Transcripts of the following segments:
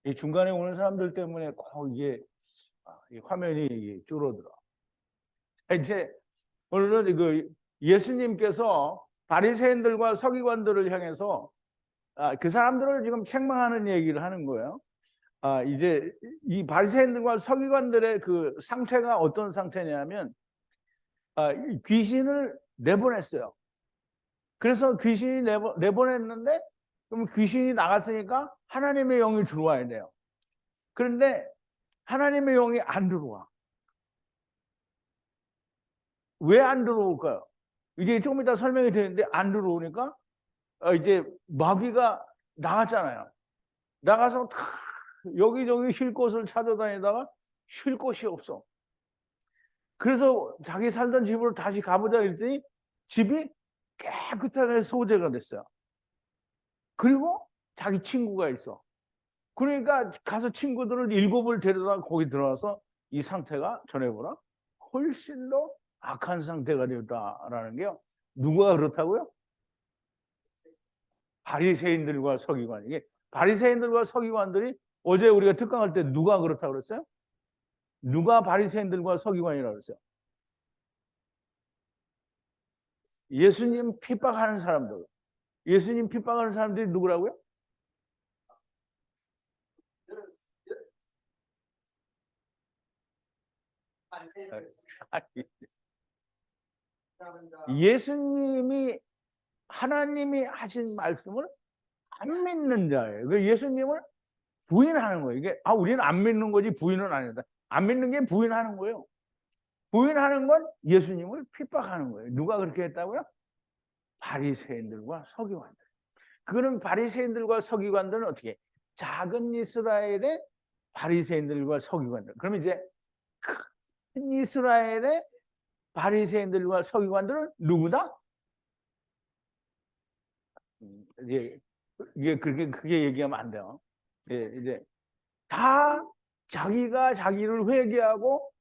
이 중간에 오는 사람들 때문에 꼭 이게 이 화면이 줄어들어. 이제 오늘은 그 예수님께서 바리새인들과 서기관들을 향해서 그 사람들을 지금 책망하는 얘기를 하는 거예요. 이제 이 바리새인들과 서기관들의 그 상태가 어떤 상태냐면 귀신을 내보냈어요. 그래서 귀신이 내보냈는데 그럼 귀신이 나갔으니까 하나님의 영이 들어와야 돼요. 그런데 하나님의 영이 안 들어와. 왜 안 들어올까요? 이제 조금 이따 설명이 되는데 안 들어오니까 이제 마귀가 나갔잖아요. 나가서 여기저기 쉴 곳을 찾아다니다가 쉴 곳이 없어. 그래서 자기 살던 집으로 다시 가보자 했더니 집이 깨끗하게 소재가 됐어요. 그리고 자기 친구가 있어. 그러니까 가서 친구들을 7을 데려다 거기 들어와서 이 상태가 전해보라 훨씬 더 악한 상태가 되었다라는 게요. 누가 그렇다고요? 바리새인들과 서기관. 이게 바리새인들과 서기관들이 어제 우리가 특강할 때 누가 그렇다고 그랬어요? 누가 바리새인들과 서기관이라고 그랬어요? 예수님 핍박하는 사람들. 예수님 핍박하는 사람들이 누구라고요? 예수님이 하나님이 하신 말씀을 안 믿는 자예요. 그 예수님을 부인하는 거예요. 이게 우리는 안 믿는 거지 부인은 아니다. 안 믿는 게 부인하는 거예요. 부인하는 건 예수님을 핍박하는 거예요. 누가 그렇게 했다고요? 바리새인들과 서기관들. 그런 바리새인들과 서기관들은 어떻게? 작은 이스라엘의 바리새인들과 서기관들. 그러면 이제 큰 이스라엘의 바리새인들과 서기관들은 누구다? 이게 그렇게 얘기하면 안 돼요. 이제 다 자기가 자기를 회개하고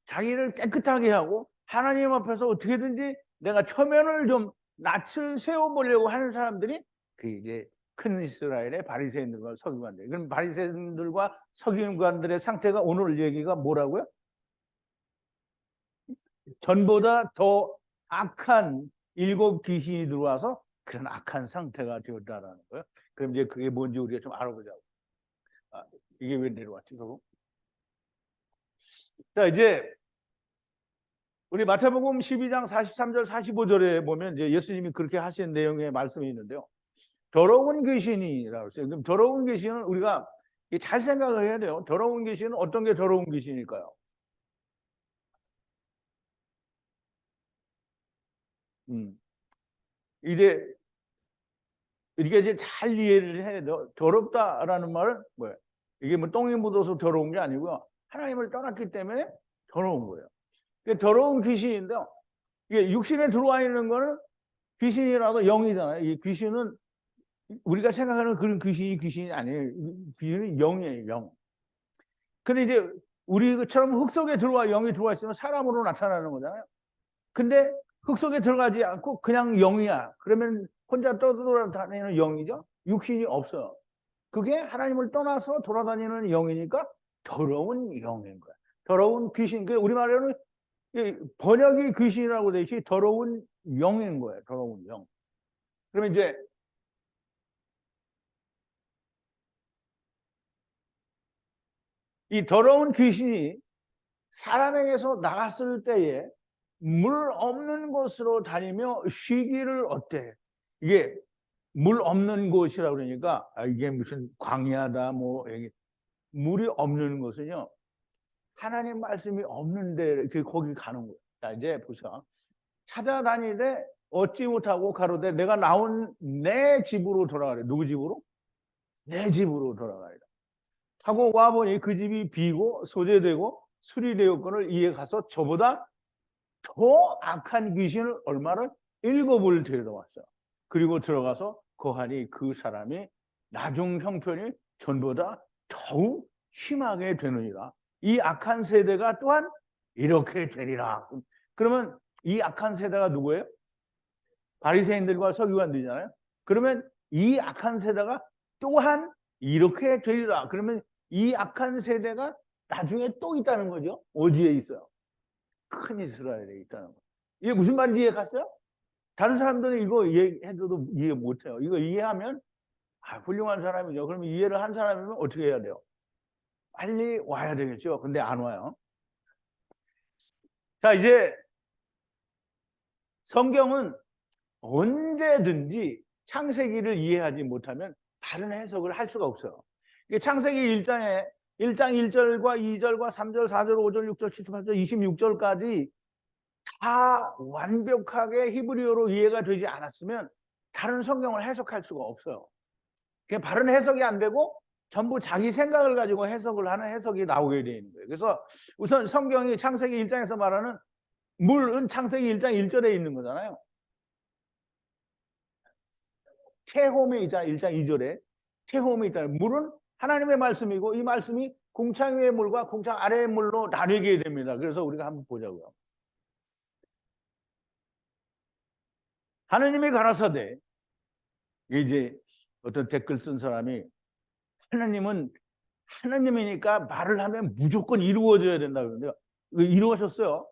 자기를 깨끗하게 하고 하나님 앞에서 어떻게든지 내가 처면을 좀 낯을 세워보려고 하는 사람들이 그 이제 큰 이스라엘의 바리새인들과 서기관들. 그럼 바리새인들과 서기관들의 상태가 오늘 얘기가 뭐라고요? 전보다 더 악한 7 귀신이 들어와서 그런 악한 상태가 되었다라는 거예요. 그럼 이제 그게 뭔지 우리가 좀 알아보자고. 이게 왜 내려왔지, 그거? 자, 이제 우리 마태복음 12장 43절 45절에 보면 이제 예수님이 그렇게 하신 내용의 말씀이 있는데요. 더러운 귀신이라고 했어요. 그럼 더러운 귀신은 우리가 잘 생각을 해야 돼요. 더러운 귀신은 어떤 게 더러운 귀신일까요? 이제 이게 잘 이해를 해야 돼요. 더럽다라는 말은 뭐예요? 이게 뭐 똥이 묻어서 더러운 게 아니고요. 하나님을 떠났기 때문에 더러운 거예요. 더러운 귀신인데요. 이게 육신에 들어와 있는 거는 귀신이라도 영이잖아요. 이 귀신은 우리가 생각하는 그런 귀신이 아니에요. 귀신은 영이에요, 영. 근데 이제 우리처럼 흙 속에 영이 들어와 있으면 사람으로 나타나는 거잖아요. 근데 흙 속에 들어가지 않고 그냥 영이야. 그러면 혼자 떠돌아다니는 영이죠. 육신이 없어요. 그게 하나님을 떠나서 돌아다니는 영이니까 더러운 영인 거야. 더러운 귀신. 우리말로는 번역이 귀신이라고 돼 있지 더러운 영인 거예요. 더러운 영. 그러면 이제 이 더러운 귀신이 사람에게서 나갔을 때에 물 없는 곳으로 다니며 쉬기를 어때? 이게 물 없는 곳이라고 그러니까 이게 무슨 광야다 뭐 물이 없는 곳은요. 하나님 말씀이 없는데 거기 가는 거예요. 자, 이제 보세요. 찾아다니되 얻지 못하고 가로되 내가 나온 내 집으로 돌아가래. 누구 집으로? 내 집으로 돌아가래. 하고 와보니 그 집이 비고 소재되고 수리되었거늘 이에 가서 저보다 더 악한 귀신을 얼마를 7을 데려왔어요. 그리고 들어가서 거하니 그 사람이 나중 형편이 전보다 더욱 심하게 되느니라. 이 악한 세대가 또한 이렇게 되리라. 그러면 이 악한 세대가 누구예요? 바리새인들과 서기관들이잖아요. 그러면 이 악한 세대가 또한 이렇게 되리라. 그러면 이 악한 세대가 나중에 또 있다는 거죠. 어디에 있어요? 큰 이스라엘에 있다는 거예요. 이게 무슨 말인지 이해 갔어요? 다른 사람들은 이거 이해해도 이해 못해요. 이거 이해하면 훌륭한 사람이죠. 그러면 이해를 한 사람이면 어떻게 해야 돼요? 빨리 와야 되겠죠. 근데 안 와요. 자, 이제 성경은 언제든지 창세기를 이해하지 못하면 다른 해석을 할 수가 없어요. 창세기 1장에 1장 1절과 2절과 3절, 4절, 5절, 6절, 7절, 8절, 26절까지 다 완벽하게 히브리어로 이해가 되지 않았으면 다른 성경을 해석할 수가 없어요. 그냥 바른 해석이 안 되고 전부 자기 생각을 가지고 해석을 하는 해석이 나오게 되는 거예요. 그래서 우선 성경이 창세기 1장에서 말하는 물은 창세기 1장 1절에 있는 거잖아요. 태홈에 있잖아요. 1장 2절에 태홈에 있잖아요. 물은 하나님의 말씀이고 이 말씀이 궁창 위의 물과 궁창 아래의 물로 나뉘게 됩니다. 그래서 우리가 한번 보자고요. 하나님이 가라사대, 이제 어떤 댓글 쓴 사람이 하나님은 하나님이니까 말을 하면 무조건 이루어져야 된다 그러는데요. 이루어졌어요.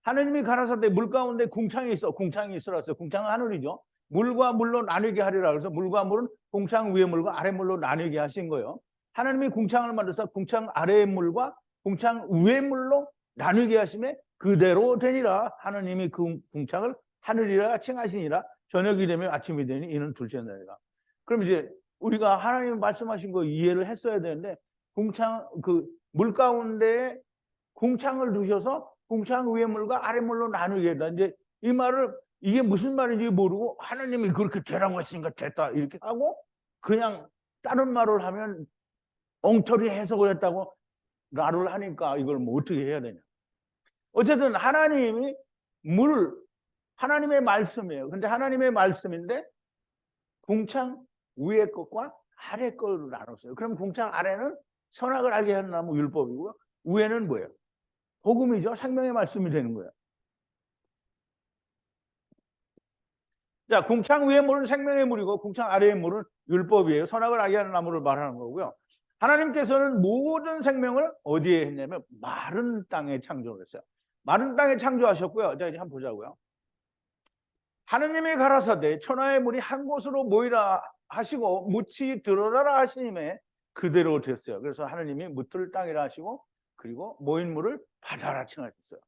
하나님이 가라사대 물 가운데 궁창이 있어. 궁창이 있으라서 궁창은 하늘이죠. 물과 물로 나뉘게 하리라. 그래서 물과 물은 궁창 위의 물과 아래 물로 나뉘게 하신 거예요. 하나님이 궁창을 만들어서 궁창 아래의 물과 궁창 위의 물로 나뉘게 하심에 그대로 되니라. 하나님이 그 궁창을 하늘이라 칭하시니라. 저녁이 되면 아침이 되니 이는 둘째 날이라. 그럼 이제 우리가 하나님 말씀하신 거 이해를 했어야 되는데 궁창 그 물 가운데에 궁창을 두셔서 궁창 위의 물과 아래 물로 나누게 한다. 이제 이 말을 이게 무슨 말인지 모르고 하나님이 그렇게 되라고 했으니까 됐다 이렇게 하고 그냥 다른 말을 하면 엉터리 해석을 했다고 말을 하니까 이걸 뭐 어떻게 해야 되냐. 어쨌든 하나님이 하나님의 말씀이에요. 근데 하나님의 말씀인데 궁창 위의 것과 아래 것으로 나눴어요. 그럼 궁창 아래는 선악을 알게 하는 나무 율법이고요. 위에는 뭐예요? 복음이죠. 생명의 말씀이 되는 거예요. 자, 궁창 위의 물은 생명의 물이고 궁창 아래의 물은 율법이에요. 선악을 알게 하는 나무를 말하는 거고요. 하나님께서는 모든 생명을 어디에 했냐면 마른 땅에 창조를 했어요. 마른 땅에 창조하셨고요. 자, 이제 한번 보자고요. 하느님이 가라사대 천하의 물이 한 곳으로 모이라 하시고 묻이 들어라라 하시님에 그대로 됐어요. 그래서 하느님이 묻을 땅이라 하시고 그리고 모인 물을 바다라 칭하셨어요.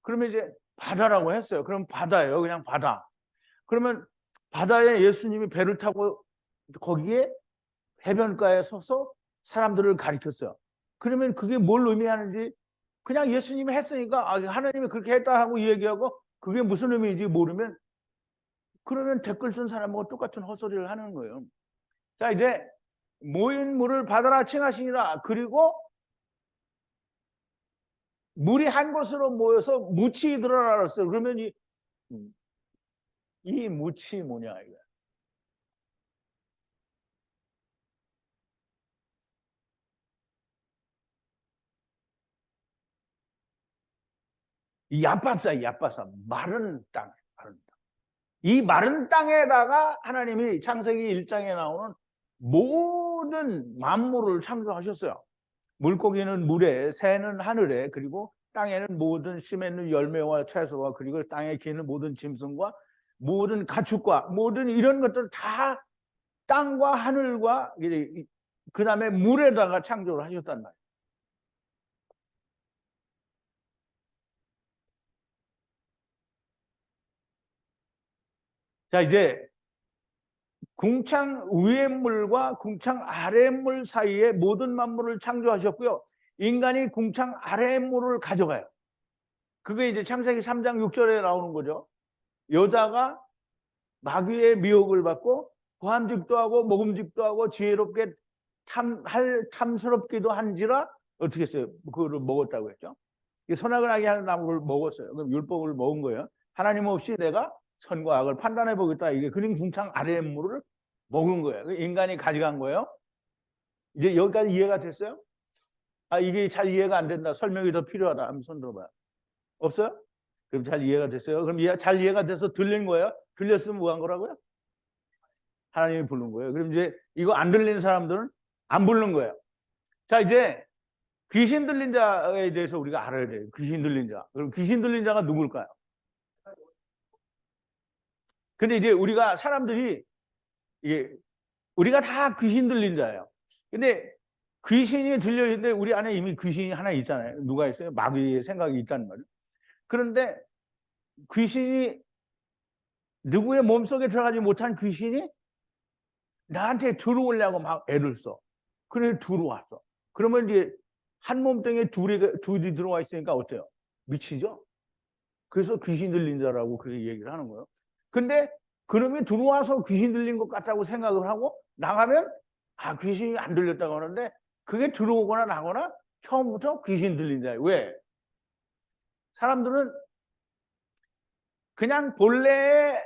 그러면 이제 바다라고 했어요. 그럼 바다예요. 그냥 바다. 그러면 바다에 예수님이 배를 타고 거기에 해변가에 서서 사람들을 가르쳤어요. 그러면 그게 뭘 의미하는지 그냥 예수님이 했으니까 하나님이 그렇게 했다 하고 얘기하고 그게 무슨 의미인지 모르면 그러면 댓글 쓴 사람하고 똑같은 헛소리를 하는 거예요. 자, 이제 모인 물을 바다라 칭하시니라. 그리고 물이 한 곳으로 모여서 묻이 들어라 그랬어요. 그러면 이 묻이 뭐냐 이거야. 이 얕바사 마른 땅. 이 마른 땅에다가 하나님이 창세기 1장에 나오는 모든 만물을 창조하셨어요. 물고기는 물에, 새는 하늘에, 그리고 땅에는 모든 씨 맺는 열매와 채소와 그리고 땅에 기는 모든 짐승과 모든 가축과 모든 이런 것들 다 땅과 하늘과 그 다음에 물에다가 창조를 하셨단 말이에요. 자, 이제 궁창 위의 물과 궁창 아래의 물 사이에 모든 만물을 창조하셨고요. 인간이 궁창 아래의 물을 가져가요. 그게 이제 창세기 3장 6절에 나오는 거죠. 여자가 마귀의 미혹을 받고 고함직도 하고 먹음직도 하고 지혜롭게 탐스럽기도 한지라 어떻게 했어요? 그거를 먹었다고 했죠. 선악을 하게 하는 나무를 먹었어요. 그럼 율법을 먹은 거예요. 하나님 없이 내가 선과 악을 판단해 보겠다. 이게 그림 궁창 아래의 물을 먹은 거예요. 인간이 가져간 거예요. 이제 여기까지 이해가 됐어요? 이게 잘 이해가 안 된다. 설명이 더 필요하다. 한번 손 들어봐요. 없어요? 그럼 잘 이해가 됐어요? 그럼 잘 이해가 돼서 들린 거예요? 들렸으면 뭐 한 거라고요? 하나님이 부른 거예요. 그럼 이제 이거 안 들린 사람들은 안 부르는 거예요. 자, 이제 귀신 들린 자에 대해서 우리가 알아야 돼요. 귀신 들린 자. 그럼 귀신 들린 자가 누굴까요? 근데 이제 우리가 사람들이 이게 우리가 다 귀신 들린 자예요. 근데 귀신이 들려있는데 우리 안에 이미 귀신이 하나 있잖아요. 누가 있어요? 마귀의 생각이 있다는 말이에요. 그런데 귀신이 누구의 몸속에 들어가지 못한 귀신이 나한테 들어오려고 막 애를 써. 그래 들어왔어. 그러면 이제 한 몸뚱이에 둘이 들어와 있으니까 어때요? 미치죠? 그래서 귀신 들린 자라고 그렇게 얘기를 하는 거예요. 근데 그놈이 들어와서 귀신 들린 것 같다고 생각을 하고 나가면 귀신이 안 들렸다고 하는데 그게 들어오거나 나거나 처음부터 귀신 들린 자예요. 왜? 사람들은 그냥 본래의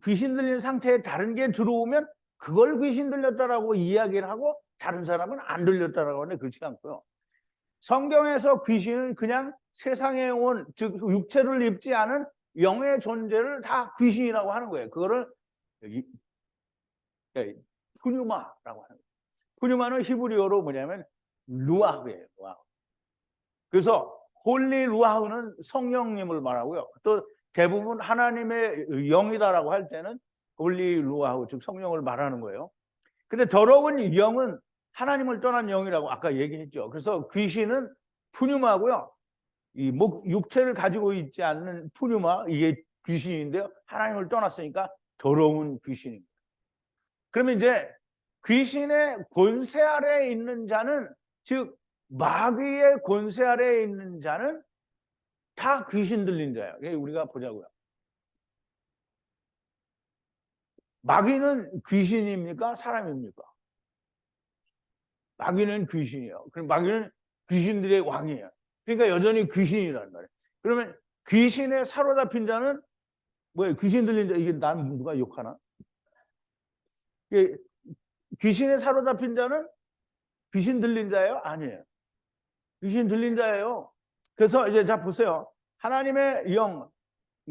귀신 들린 상태에 다른 게 들어오면 그걸 귀신 들렸다라고 이야기를 하고 다른 사람은 안 들렸다라고 하는데 그렇지 않고요. 성경에서 귀신은 그냥 세상에 온, 즉 육체를 입지 않은 영의 존재를 다 귀신이라고 하는 거예요. 그거를 여기 푸뉴마라고 하는 거예요. 푸뉴마는 히브리어로 뭐냐면 루아흐예요. 루아흐. 그래서 홀리 루아흐는 성령님을 말하고요. 또 대부분 하나님의 영이다라고 할 때는 홀리 루아흐, 즉 성령을 말하는 거예요. 근데 더러운 영은 하나님을 떠난 영이라고 아까 얘기했죠. 그래서 귀신은 푸뉴마고요. 이 육체를 가지고 있지 않는 푸뉴마, 이게 귀신인데요. 하나님을 떠났으니까 더러운 귀신입니다. 그러면 이제 귀신의 권세 아래에 있는 자는, 즉 마귀의 권세 아래에 있는 자는 다 귀신 들린 자예요. 우리가 보자고요. 마귀는 귀신입니까? 사람입니까? 마귀는 귀신이에요. 그럼 마귀는 귀신들의 왕이에요. 그러니까 여전히 귀신이란 말이에요. 그러면 귀신에 사로잡힌 자는 뭐예요? 귀신 들린 자, 이게 난 누가 욕하나? 귀신에 사로잡힌 자는 귀신 들린 자예요? 아니에요. 귀신 들린 자예요. 그래서 이제 자 보세요. 하나님의 영,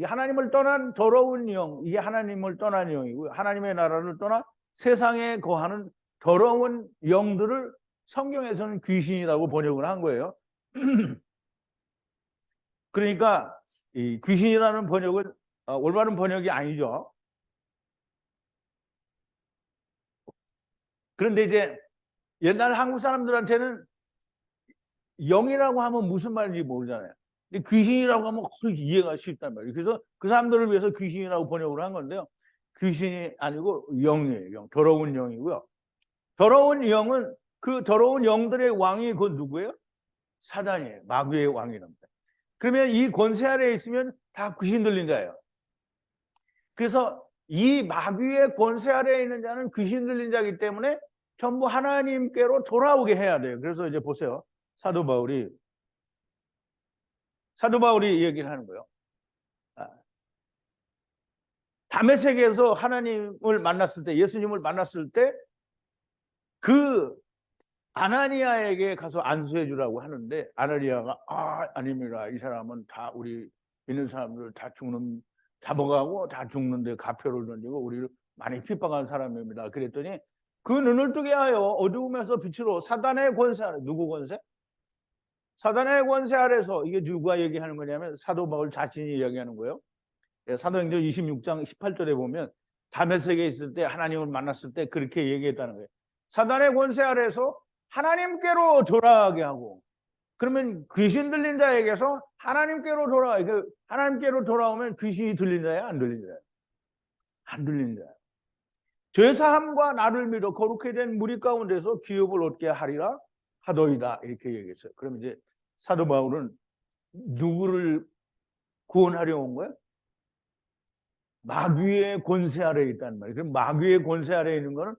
하나님을 떠난 더러운 영, 이게 하나님을 떠난 영이고요. 하나님의 나라를 떠나 세상에 거하는 더러운 영들을 성경에서는 귀신이라고 번역을 한 거예요. 그러니까 이 귀신이라는 번역은 올바른 번역이 아니죠. 그런데 이제 옛날 한국 사람들한테는 영이라고 하면 무슨 말인지 모르잖아요. 귀신이라고 하면 이해가 쉽단 말이에요. 그래서 그 사람들을 위해서 귀신이라고 번역을 한 건데요. 귀신이 아니고 영이에요. 영. 더러운 영이고요. 더러운 영은 그 더러운 영들의 왕이 그 누구예요? 사단이에요. 마귀의 왕이랍니다. 그러면 이 권세 아래에 있으면 다 귀신 들린 자예요. 그래서 이 마귀의 권세 아래에 있는 자는 귀신 들린 자이기 때문에 전부 하나님께로 돌아오게 해야 돼요. 그래서 이제 보세요. 사도 바울이 얘기를 하는 거예요. 다메섹에서 하나님을 만났을 때, 예수님을 만났을 때 그 아나니아에게 가서 안수해 주라고 하는데 아나니아가 아닙니다. 이 사람은 다 우리 있는 사람들 다 잡아가고 다 죽는데 가표를 던지고 우리를 많이 핍박한 사람입니다. 그랬더니 그 눈을 뜨게 하여 어두움에서 빛으로 사단의 권세 아래, 누구 권세? 사단의 권세 아래서, 이게 누가 얘기하는 거냐면 사도 바울 자신이 이야기하는 거예요. 사도행전 26장 18절에 보면 다메섹에 있을 때 하나님을 만났을 때 그렇게 얘기했다는 거예요. 사단의 권세 아래서 하나님께로 돌아가게 하고, 그러면 귀신 들린 자에게서 하나님께로 하나님께로 돌아오면 귀신이 들린 자예요? 안 들린 자예요? 안 들린 자예요. 죄사함과 나를 믿어 거룩히 된 무리 가운데서 기업을 얻게 하리라 하더이다, 이렇게 얘기했어요. 그럼 이제 사도 바울은 누구를 구원하려 온 거예요? 마귀의 권세 아래에 있다는 말이에요. 그럼 마귀의 권세 아래에 있는 거는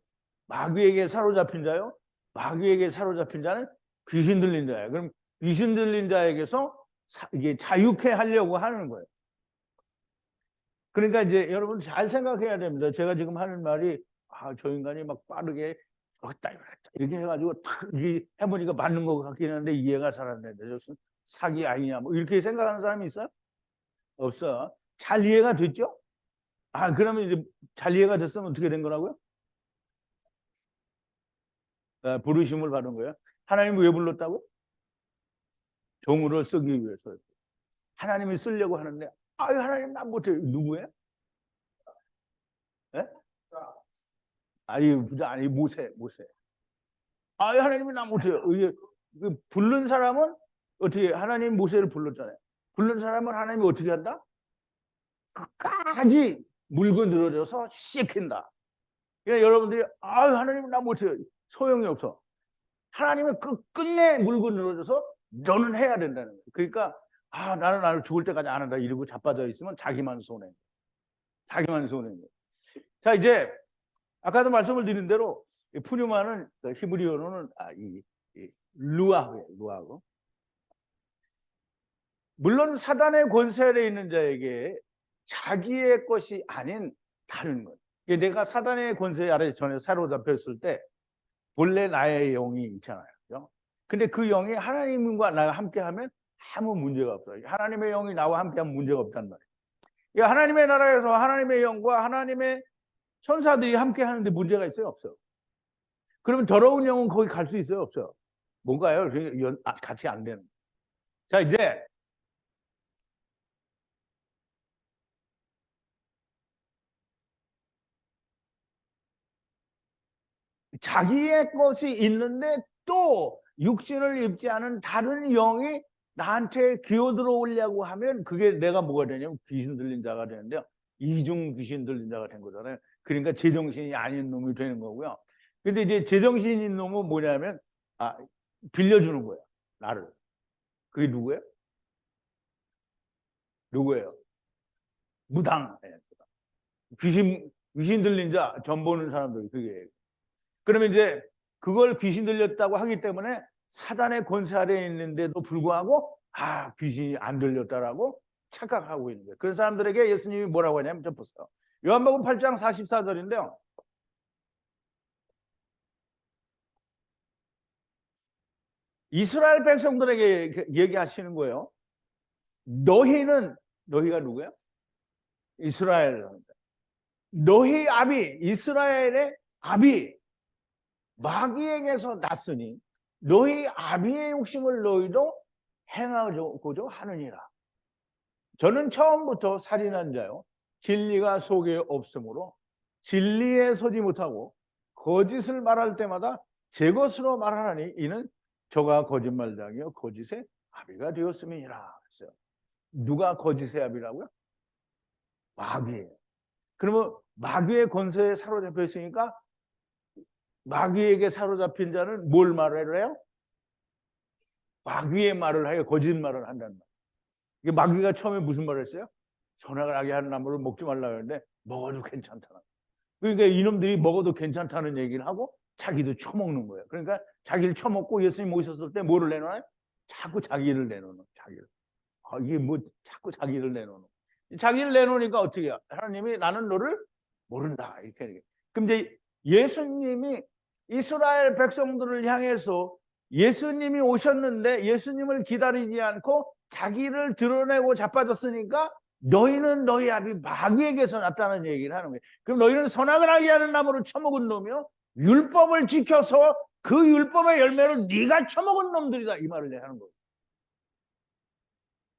마귀에게 사로잡힌 자요. 마귀에게 사로잡힌 자는 귀신 들린 자예요. 그럼 귀신 들린 자에게서 이게 자유케 하려고 하는 거예요. 그러니까 이제 여러분 잘 생각해야 됩니다. 제가 지금 하는 말이 저 인간이 막 빠르게 이렇게 해가지고 탁 이렇게 해보니까 맞는 것 같긴 한데 이해가 잘 안 되는데 사기 아니냐 뭐 이렇게 생각하는 사람이 있어요? 없어. 잘 이해가 됐죠? 그러면 이제 잘 이해가 됐으면 어떻게 된 거라고요? 부르심을 받은 거예요. 하나님이 왜 불렀다고? 종으로 쓰기 위해서. 하나님이 쓰려고 하는데, 아유, 하나님 나 못해요. 누구예요? 예? 아니, 모세. 아유, 하나님이 나 못해요. 이게 부른 사람은 어떻게, 하나님 모세를 불렀잖아요. 부른 사람은 하나님이 어떻게 한다? 끝까지 물고 늘어져서 시킨다. 그러니까 여러분들이, 아유, 하나님 나 못해요. 소용이 없어. 하나님은 끝내 물고 늘어져서 너는 해야 된다는 거예요. 그러니까, 나는 죽을 때까지 안 한다. 이러고 자빠져 있으면 자기만 손해. 자, 이제, 아까도 말씀을 드린 대로, 푸뉴마는 히브리어로는 루아흐예요. 물론 사단의 권세 아래 있는 자에게 자기의 것이 아닌 다른 것. 내가 사단의 권세 아래 전에 사로잡혔을 때 본래 나의 영이 있잖아요. 그죠? 근데 그 영이 하나님과 나와 함께하면 아무 문제가 없어요. 하나님의 영이 나와 함께하면 문제가 없단 말이에요. 하나님의 나라에서 하나님의 영과 하나님의 천사들이 함께하는데 문제가 있어요? 없어요. 그러면 더러운 영은 거기 갈 수 있어요? 없어요? 뭔가요? 같이 안 되는. 자, 이제 자기의 것이 있는데 또 육신을 입지 않은 다른 영이 나한테 기어들어오려고 하면 그게 내가 뭐가 되냐면 귀신 들린 자가 되는데요. 이중 귀신 들린 자가 된 거잖아요. 그러니까 제정신이 아닌 놈이 되는 거고요. 근데 이제 제정신인 놈은 뭐냐면 빌려주는 거예요. 나를. 그게 누구예요? 무당. 귀신 들린 자, 전 보는 사람들 그게. 그러면 이제 그걸 귀신 들렸다고 하기 때문에 사단의 권세 아래에 있는데도 불구하고 귀신이 안 들렸다라고 착각하고 있는 거예요. 그런 사람들에게 예수님이 뭐라고 하냐면 좀 보세요. 요한복음 8장 44절인데요. 이스라엘 백성들에게 얘기하시는 거예요. 너희가 누구야? 이스라엘. 너희 아비, 이스라엘의 아비 마귀에게서 났으니 너희 아비의 욕심을 너희도 행하고자 하느니라. 저는 처음부터 살인한 자요 진리가 속에 없으므로 진리에 서지 못하고 거짓을 말할 때마다 제 것으로 말하나니 이는 저가 거짓말장이요 거짓의 아비가 되었음이니라. 누가 거짓의 아비라고요? 마귀예요. 그러면 마귀의 권세에 사로잡혀 있으니까 마귀에게 사로잡힌 자는 뭘 말을 해요? 마귀의 말을 하여 거짓말을 한다는 말. 마귀가 처음에 무슨 말을 했어요? 선악을 알게 하는 나무를 먹지 말라 그러는데 먹어도 괜찮다. 그러니까 이놈들이 먹어도 괜찮다는 얘기를 하고 자기도 처먹는 거예요. 그러니까 자기를 처먹고 예수님 오셨을 때 뭐를 내놓아요? 자꾸 자기를 내놓는 자기를. 이게 뭐 자꾸 자기를 내놓는. 자기를 내놓으니까 어떻게 해요? 하나님이 나는 너를 모른다. 이렇게. 그럼 이제 예수님이 이스라엘 백성들을 향해서 예수님이 오셨는데 예수님을 기다리지 않고 자기를 드러내고 자빠졌으니까 너희는 너희 아비 마귀에게서 났다는 얘기를 하는 거예요. 그럼 너희는 선악을 알게 하는 나무를 처먹은 놈이요 율법을 지켜서 그 율법의 열매를 네가 처먹은 놈들이다 이 말을 하는 거예요.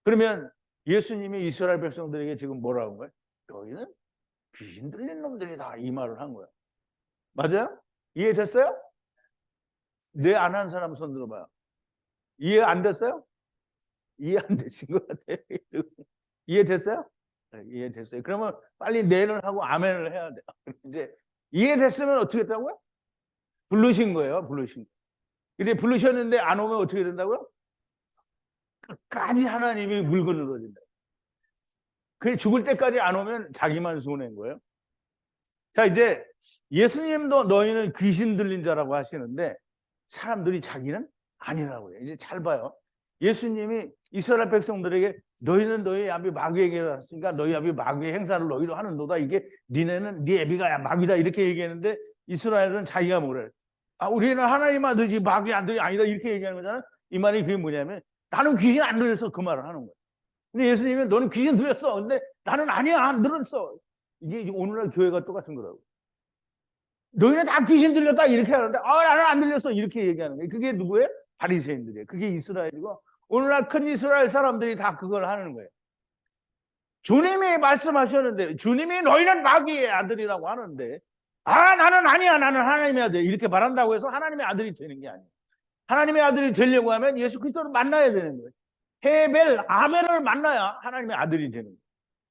그러면 예수님이 이스라엘 백성들에게 지금 뭐라고 한 거예요? 너희는 귀신 들린 놈들이다 이 말을 한 거예요. 맞아요? 이해됐어요? 뇌 안 한 사람 손 들어봐요. 이해 안 됐어요? 이해 안 되신 것 같아요. 이해됐어요? 네, 이해됐어요. 그러면 빨리 네를 하고 아멘을 해야 돼요. 이제 이해됐으면 어떻게 했다고요? 부르신 거예요. 근데 부르셨는데 안 오면 어떻게 된다고요? 끝까지 하나님이 물고 늘어진다. 그래 죽을 때까지 안 오면 자기만 손해인 거예요. 자, 이제 예수님도 너희는 귀신 들린 자라고 하시는데 사람들이 자기는 아니라고 해요. 이제 잘 봐요. 예수님이 이스라엘 백성들에게 너희는 너희 아비 마귀에게 왔으니까 너희 아비 마귀의 행사를 너희도 하는도다. 이게 니네는 네 애비가 마귀다 이렇게 얘기했는데 이스라엘은 자기가 뭐래? 우리는 하나님 아들이지 마귀 아들이 아니다 이렇게 얘기하는 거잖아요. 이 말이 그게 뭐냐면 나는 귀신 안 들렸어 그 말을 하는 거예요. 근데 예수님은 너는 귀신 들렸어. 근데 나는 아니야 안 들었어. 이게 오늘날 교회가 똑같은 거라고. 너희는 다 귀신 들렸다 이렇게 하는데 나는 안 들렸어 이렇게 얘기하는 거예요. 그게 누구예요? 바리새인들이에요. 그게 이스라엘이고 오늘날 큰 이스라엘 사람들이 다 그걸 하는 거예요. 주님이 말씀하셨는데 주님이 너희는 마귀의 아들이라고 하는데 나는 아니야 나는 하나님의 아들 이렇게 말한다고 해서 하나님의 아들이 되는 게 아니에요. 하나님의 아들이 되려고 하면 예수 그리스도를 만나야 되는 거예요. 헤벨, 아벨을 만나야 하나님의 아들이 되는 거예요.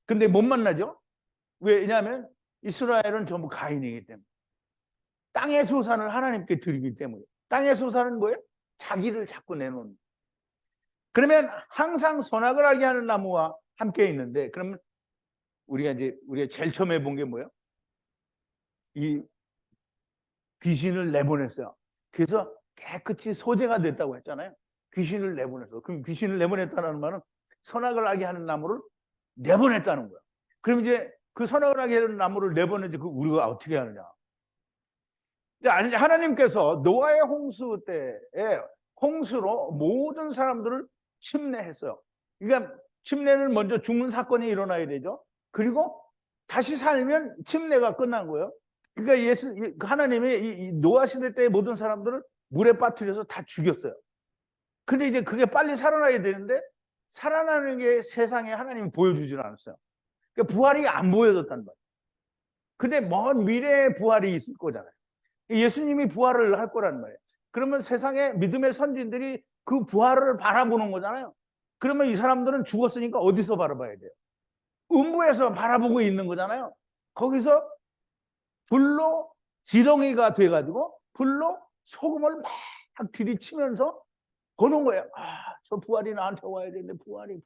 근데 못 만나죠? 왜냐하면 이스라엘은 전부 가인이기 때문에 땅의 소산을 하나님께 드리기 때문에. 땅의 소산은 뭐예요? 자기를 자꾸 내놓는. 그러면 항상 선악을 알게 하는 나무와 함께 있는데 그러면 우리가 제일 처음에 본 게 뭐예요? 이 귀신을 내보냈어요. 그래서 깨끗이 소재가 됐다고 했잖아요. 귀신을 내보냈어. 그럼 귀신을 내보냈다는 말은 선악을 알게 하는 나무를 내보냈다는 거야. 그럼 이제 그 선악을 알게 하는 나무를 내보내지 그 우리가 어떻게 하느냐? 하나님께서 노아의 홍수 때에 홍수로 모든 사람들을 침례했어요. 그러니까 침례는 먼저 죽는 사건이 일어나야 되죠. 그리고 다시 살면 침례가 끝난 거예요. 그러니까 하나님이 이 노아 시대 때의 모든 사람들을 물에 빠뜨려서 다 죽였어요. 근데 이제 그게 빨리 살아나야 되는데 살아나는 게 세상에 하나님이 보여주질 않았어요. 그러니까 부활이 안 보여졌단 말이에요. 근데 먼 미래에 부활이 있을 거잖아요. 예수님이 부활을 할 거란 말이에요. 그러면 세상에 믿음의 선진들이 그 부활을 바라보는 거잖아요. 그러면 이 사람들은 죽었으니까 어디서 바라봐야 돼요? 음부에서 바라보고 있는 거잖아요. 거기서 불로 지렁이가 돼가지고 불로 소금을 막 들이치면서 보는 거예요. 저 부활이 나한테 와야 되는데 부활이.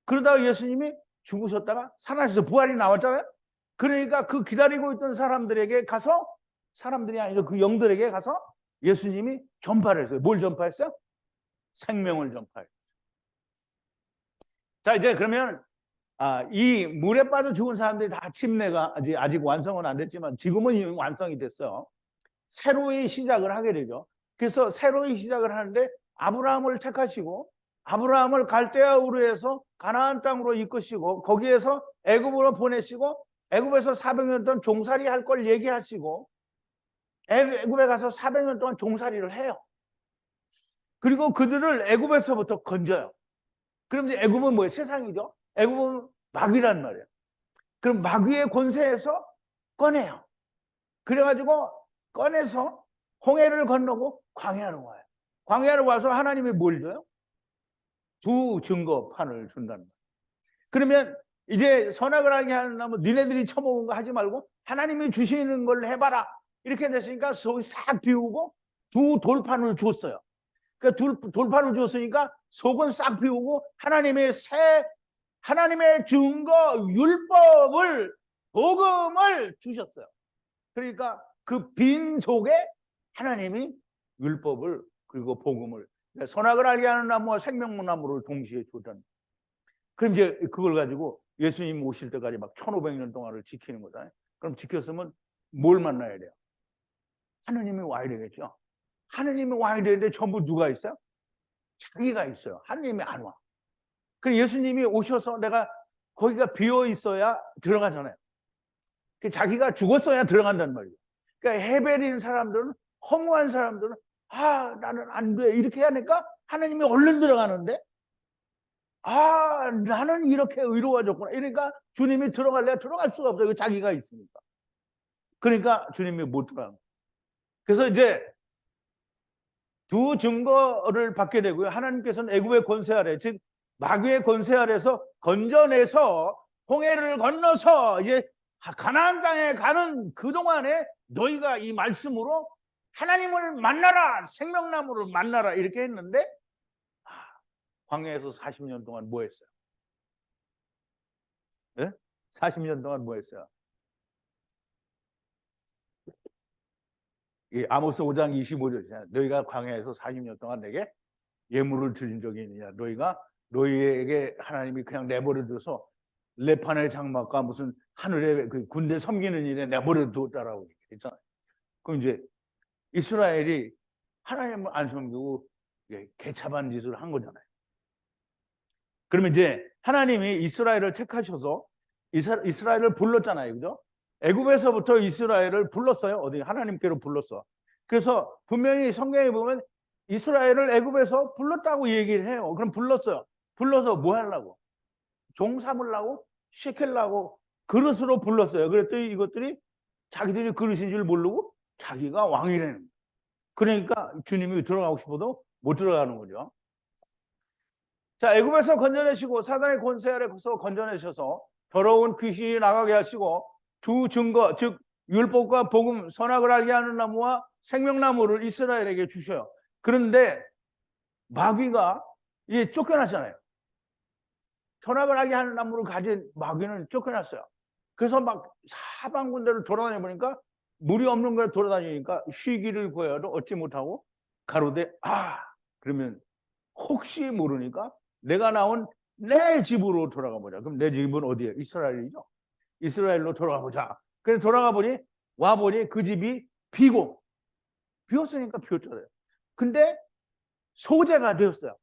그러다가 예수님이 죽으셨다가 살아나셔서 부활이 나왔잖아요. 그러니까 그 기다리고 있던 사람들에게 가서 사람들이 아니라 그 영들에게 가서 예수님이 전파를 했어요. 뭘 전파했어요? 생명을 전파했어요. 자, 이제 그러면 이 물에 빠져 죽은 사람들이 다 침례가 아직 완성은 안 됐지만 지금은 이미 완성이 됐어요. 새로이 시작을 하게 되죠. 그래서 새로이 시작을 하는데 아브라함을 택하시고 아브라함을 갈대아 우르에서 가나안 땅으로 이끄시고 거기에서 애굽으로 보내시고 애굽에서 400년 동안 종살이 할 걸 얘기하시고 애굽에 가서 400년 동안 종살이를 해요. 그리고 그들을 애굽에서부터 건져요. 그럼 이제 애굽은 뭐예요? 세상이죠. 애굽은 마귀란 말이에요. 그럼 마귀의 권세에서 꺼내요. 그래가지고 꺼내서 홍해를 건너고 광야로 와요. 광야로 와서 하나님이 뭘 줘요? 두 증거판을 준다는 거예요. 그러면 이제 선악을 알게 하는 나무 니네들이 처먹은 거 하지 말고 하나님이 주시는 걸 해봐라. 이렇게 됐으니까 속이 싹 비우고 두 돌판을 줬어요. 그러니까 돌판을 줬으니까 속은 싹 비우고 하나님의 증거 율법을 복음을 주셨어요. 그러니까 그 빈 속에 하나님이 율법을 그리고 복음을 선악을 알게 하는 나무와 생명나무를 동시에 줬다는. 그럼 이제 그걸 가지고 예수님 오실 때까지 막 1500년 동안을 지키는 거잖아요. 그럼 지켰으면 뭘 만나야 돼요? 하느님이 와야 되겠죠. 하느님이 와야 되는데 전부 누가 있어요? 자기가 있어요. 하느님이 안 와. 그래서 예수님이 오셔서 내가 거기가 비어 있어야 들어가잖아요. 자기가 죽었어야 들어간단 말이에요. 그러니까 헤벨인 사람들은 허무한 사람들은 나는 안 돼 이렇게 하니까 하나님이 얼른 들어가는데 나는 이렇게 의로워졌구나. 이러니까 주님이 들어갈 수가 없어요. 자기가 있으니까. 그러니까 주님이 못 들어가는 거예요. 그래서 이제 두 증거를 받게 되고요. 하나님께서는 애굽의 권세 아래, 즉 마귀의 권세 아래서 건져내서 홍해를 건너서 이제 가나안 땅에 가는 그동안에 너희가 이 말씀으로 하나님을 만나라, 생명나무를 만나라 이렇게 했는데 광야에서 40년 동안 뭐 했어요? 네? 40년 동안 뭐 했어요? 아모스 5장 25절이잖아요. 너희가 광야에서 40년 동안 내게 예물을 드린 적이 있느냐? 너희에게 하나님이 그냥 내버려 둬서 레판의 장막과 무슨 하늘의 그 군대 섬기는 일에 내버려 뒀다라고 했잖아요. 그럼 이제 이스라엘이 하나님을 안 섬기고 개차반 짓을 한 거잖아요. 그러면 이제 하나님이 이스라엘을 택하셔서 이스라엘을 불렀잖아요. 그죠? 애굽에서부터 이스라엘을 불렀어요. 어디 하나님께로 불렀어. 그래서 분명히 성경에 보면 이스라엘을 애굽에서 불렀다고 얘기를 해요. 그럼 불렀어요. 불러서 뭐 하려고? 종 삼으려고? 시키려고? 그릇으로 불렀어요. 그랬더니 이것들이 자기들이 그릇인 줄 모르고 자기가 왕이라는 거예요. 그러니까 주님이 들어가고 싶어도 못 들어가는 거죠. 자, 애굽에서 건져내시고 사단의 권세 아래서 건져내셔서 더러운 귀신이 나가게 하시고 두 증거, 즉 율법과 복음, 선악을 알게 하는 나무와 생명나무를 이스라엘에게 주셔요. 그런데 마귀가 이제 쫓겨났잖아요. 선악을 알게 하는 나무를 가진 마귀는 쫓겨났어요. 그래서 막 사방군데를 돌아다녀 보니까 물이 없는 걸 돌아다니니까 쉬기를 구해도 얻지 못하고 가로되 그러면 혹시 모르니까 내가 나온 내 집으로 돌아가 보자. 그럼 내 집은 어디예요? 이스라엘이죠. 이스라엘로 돌아가 보자. 그래서 돌아가 보니 와보니 그 집이 비었으니까 비었잖아요. 근데 소재가 되었어요.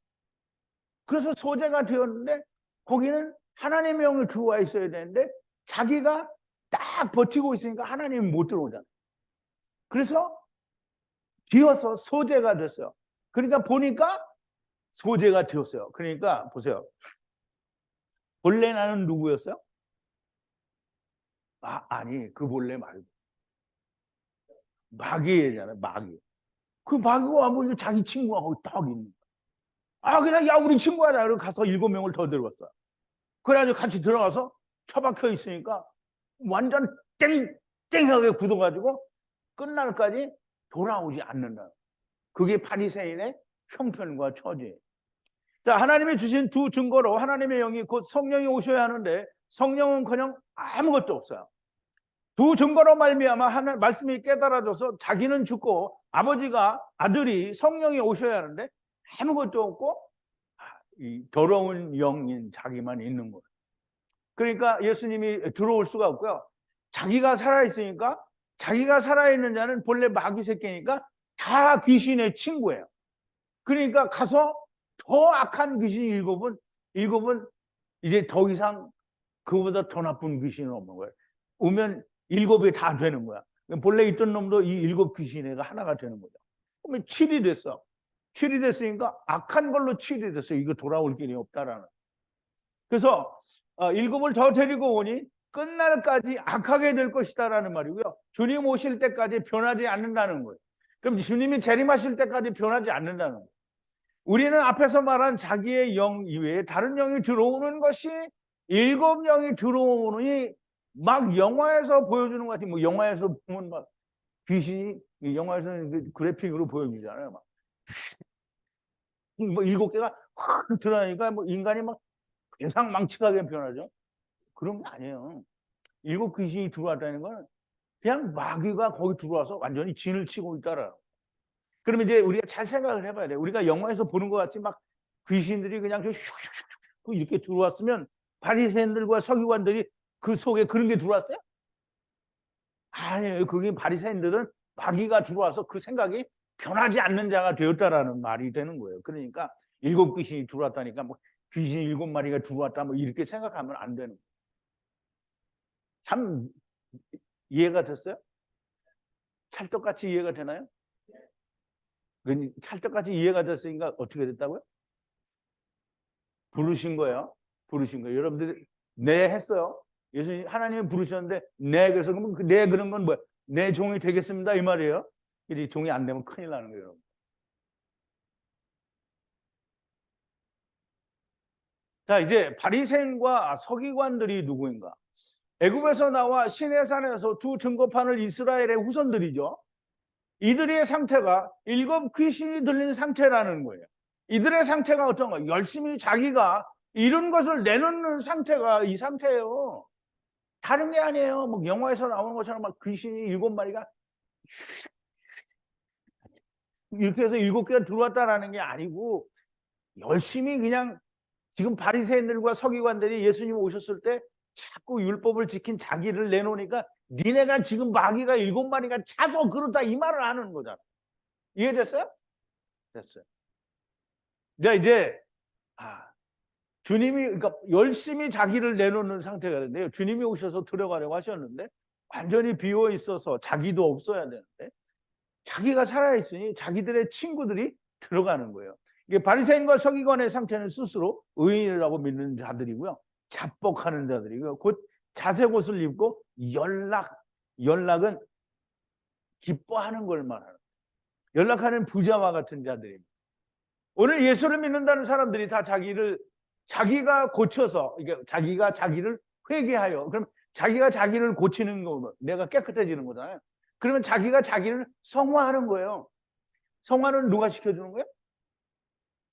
그래서 소재가 되었는데 거기는 하나님의 영이 들어와 있어야 되는데 자기가 딱 버티고 있으니까 하나님이 못 들어오잖아요. 그래서 비어서 소재가 됐어요. 그러니까 보니까 소재가 되었어요. 그러니까 보세요. 본래 나는 누구였어요? 아니 그 본래 말고 마귀잖아요. 마귀. 그 마귀가 와보니까 자기 친구하고 딱 있는 거야. 그냥 야 우리 친구하자. 그래서 가서 7명을 더 데려왔어요. 그래가지고 같이 들어가서 처박혀 있으니까 완전 땡땡하게 굳어가지고 끝날까지 돌아오지 않는다. 그게 바리새인의 형편과 처지예요. 자, 하나님이 주신 두 증거로 하나님의 영이 곧 성령이 오셔야 하는데 성령은커녕 아무것도 없어요. 두 증거로 말미암아 하나님 말씀이 깨달아져서 자기는 죽고 아버지가 아들이 성령이 오셔야 하는데 아무것도 없고 이 더러운 영인 자기만 있는 거예요. 그러니까 예수님이 들어올 수가 없고요. 자기가 살아있으니까 자기가 살아있는 자는 본래 마귀 새끼니까 다 귀신의 친구예요. 그러니까 가서 더 악한 귀신 일곱은 이제 더 이상 그거보다 더 나쁜 귀신은 없는 거예요. 오면 7이 다 되는 거야. 본래 있던 놈도 이 7 귀신애가 하나가 되는 거죠. 그러면 7이 됐어. 7이 됐으니까 악한 걸로 7이 됐어요. 이거 돌아올 길이 없다라는. 그래서 7을 더 데리고 오니 끝날까지 악하게 될 것이다라는 말이고요. 주님 오실 때까지 변하지 않는다는 거예요. 그럼 주님이 재림하실 때까지 변하지 않는다는 거예요. 우리는 앞에서 말한 자기의 영 이외에 다른 영이 들어오는 것이 7영이 들어오니 막 영화에서 보여주는 것 같이 뭐 영화에서 보면 막 귀신이 영화에서는 그 그래픽으로 보여주잖아요. 막 뭐 7개가 확 드러나니까 뭐 인간이 막 대상망측하게 변하죠. 그런 게 아니에요. 7 귀신이 들어왔다는 건 그냥 마귀가 거기 들어와서 완전히 진을 치고 있다라. 그러면 이제 우리가 잘 생각을 해봐야 돼요. 우리가 영화에서 보는 것 같이 막 귀신들이 그냥 슉슉슉 이렇게 들어왔으면 바리새인들과 서기관들이 그 속에 그런 게 들어왔어요? 아니에요. 그게 바리새인들은 마귀가 들어와서 그 생각이 변하지 않는 자가 되었다라는 말이 되는 거예요. 그러니까 7 귀신이 들어왔다니까 뭐 귀신 7마리가 들어왔다 뭐 이렇게 생각하면 안 되는 거예요. 참 이해가 됐어요? 찰떡같이 이해가 되나요? 찰떡같이 이해가 됐으니까 어떻게 됐다고요? 부르신 거예요. 부르신 거예요. 여러분들이 네 했어요. 예수님 하나님이 부르셨는데 네 그래서 그러면 네 그런 건 뭐야? 내 종이 되겠습니다 이 말이에요. 이 종이 안 되면 큰일 나는 거예요. 여러분. 자 이제 바리새인과 서기관들이 누구인가? 애굽에서 나와 시내산에서 두 증거판을 이스라엘의 후손들이죠. 이들의 상태가 7 귀신이 들린 상태라는 거예요. 이들의 상태가 어떤가? 열심히 자기가 이룬 것을 내놓는 상태가 이 상태예요. 다른 게 아니에요. 뭐 영화에서 나오는 것처럼 막 귀신이 7마리가 이렇게 해서 7개가 들어왔다라는 게 아니고 열심히 그냥 지금 바리새인들과 서기관들이 예수님 오셨을 때 자꾸 율법을 지킨 자기를 내놓으니까 니네가 지금 마귀가 7마리가 차서 그렇다 이 말을 하는 거잖아. 이해됐어요? 됐어요. 이제 주님이 그러니까 열심히 자기를 내놓는 상태가 됐는데요. 주님이 오셔서 들어가려고 하셨는데 완전히 비어 있어서 자기도 없어야 되는데 자기가 살아있으니 자기들의 친구들이 들어가는 거예요. 이게 바리새인과 서기관의 상태는 스스로 의인이라고 믿는 자들이고요. 자복하는 자들이고요. 곧 자색 옷을 입고 연락은 기뻐하는 걸 말하는, 연락하는 부자와 같은 자들입니다. 오늘 예수를 믿는다는 사람들이 다 자기가 고쳐서, 이게 자기가 자기를 회개하여, 그럼 자기가 자기를 고치는 거, 내가 깨끗해지는 거잖아요. 그러면 자기가 자기를 성화하는 거예요. 성화는 누가 시켜주는 거예요?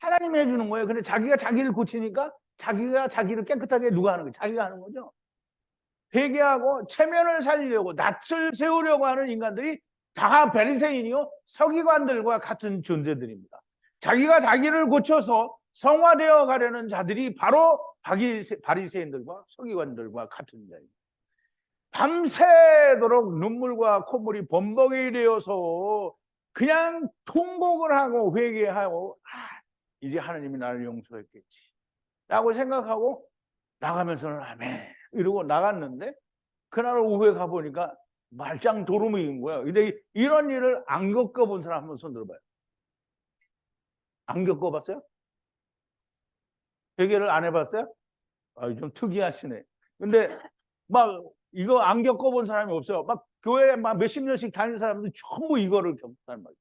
하나님이 해주는 거예요. 근데 자기가 자기를 고치니까 자기가 자기를 깨끗하게 누가 하는 거예요? 자기가 하는 거죠. 회개하고 체면을 살리려고 낯을 세우려고 하는 인간들이 다 바리새인이요 서기관들과 같은 존재들입니다. 자기가 자기를 고쳐서 성화되어 가려는 자들이 바로 바리새인들과 서기관들과 같은 자입니다. 밤새도록 눈물과 콧물이 범벅이 되어서 그냥 통곡을 하고 회개하고 이제 하나님이 나를 용서했겠지 라고 생각하고 나가면서는 아멘 이러고 나갔는데 그날 오후에 가보니까 말짱 도루묵인 거야. 근데 이런 일을 안 겪어본 사람 한번 손 들어봐요. 안 겪어봤어요? 회개를 안 해봤어요? 좀 특이하시네. 근데 막 이거 안 겪어본 사람이 없어요. 막 교회에 막 몇십 년씩 다니는 사람들이 전부 이거를 겪었단 말이에요.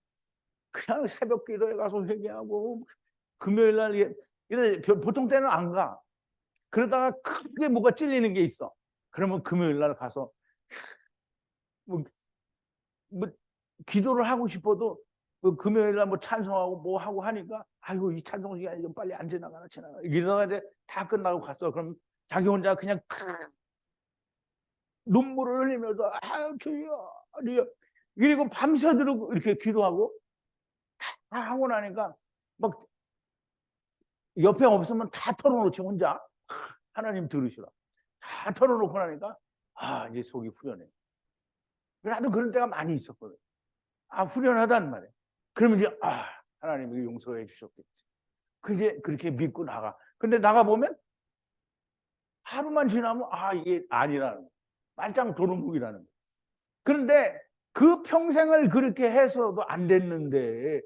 그냥 새벽 기도에 가서 회개하고 금요일 날 이게 보통 때는 안 가. 그러다가 크게 뭐가 찔리는 게 있어. 그러면 금요일 날 가서 뭐 기도를 하고 싶어도 금요일 날 뭐 찬송하고 뭐 하고 하니까 아이고 이 찬송 시간이 좀 빨리 안 지나가나 이러다가 이제 다 끝나고 갔어. 그럼 자기 혼자 그냥 눈물을 흘리면서 아유 주여 그리고 밤새도록 이렇게 기도하고 다 하고 나니까 막 옆에 없으면 다 털어놓지 혼자 하나님 들으시라 다 털어놓고 나니까 이제 속이 후련해. 나도 그런 때가 많이 있었거든. 후련하단 말이에요. 그러면 이제 하나님이 용서해 주셨겠지. 이제 그렇게 믿고 나가. 근데 나가보면 하루만 지나면 이게 아니라는 거예요. 말짱 도루묵이라는 거예요. 그런데 그 평생을 그렇게 해서도 안 됐는데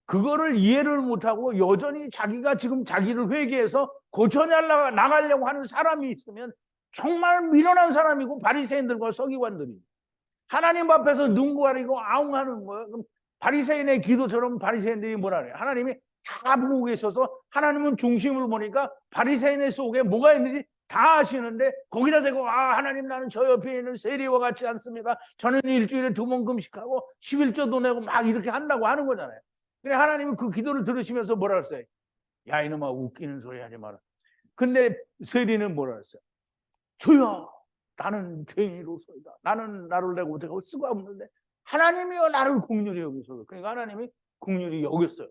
그거를 이해를 못하고 여전히 자기가 지금 자기를 회개해서 나가려고 하는 사람이 있으면 정말 미련한 사람이고 바리새인들과 서기관들이 하나님 앞에서 눈 가리고 아웅하는 거예요. 그럼 바리새인의 기도처럼 바리새인들이 뭐라 그래요? 하나님이 다 보고 계셔서 하나님은 중심을 보니까 바리새인의 속에 뭐가 있는지 다 아시는데 거기다 대고 하나님 나는 저 옆에 있는 세리와 같지 않습니다. 저는 일주일에 2번 금식하고 11조도 내고 막 이렇게 한다고 하는 거잖아요. 근데 하나님은 그 기도를 들으시면서 뭐라 그랬어요? 야 이놈아 웃기는 소리 하지 마라. 근데 세리는 뭐라 그랬어요? 주여 나는 죄인으로서이다. 나는 나를 내가 못하고 수가 없는데 하나님이여 나를 긍휼히 여기소서. 그러니까 하나님이 긍휼히 여겼어요.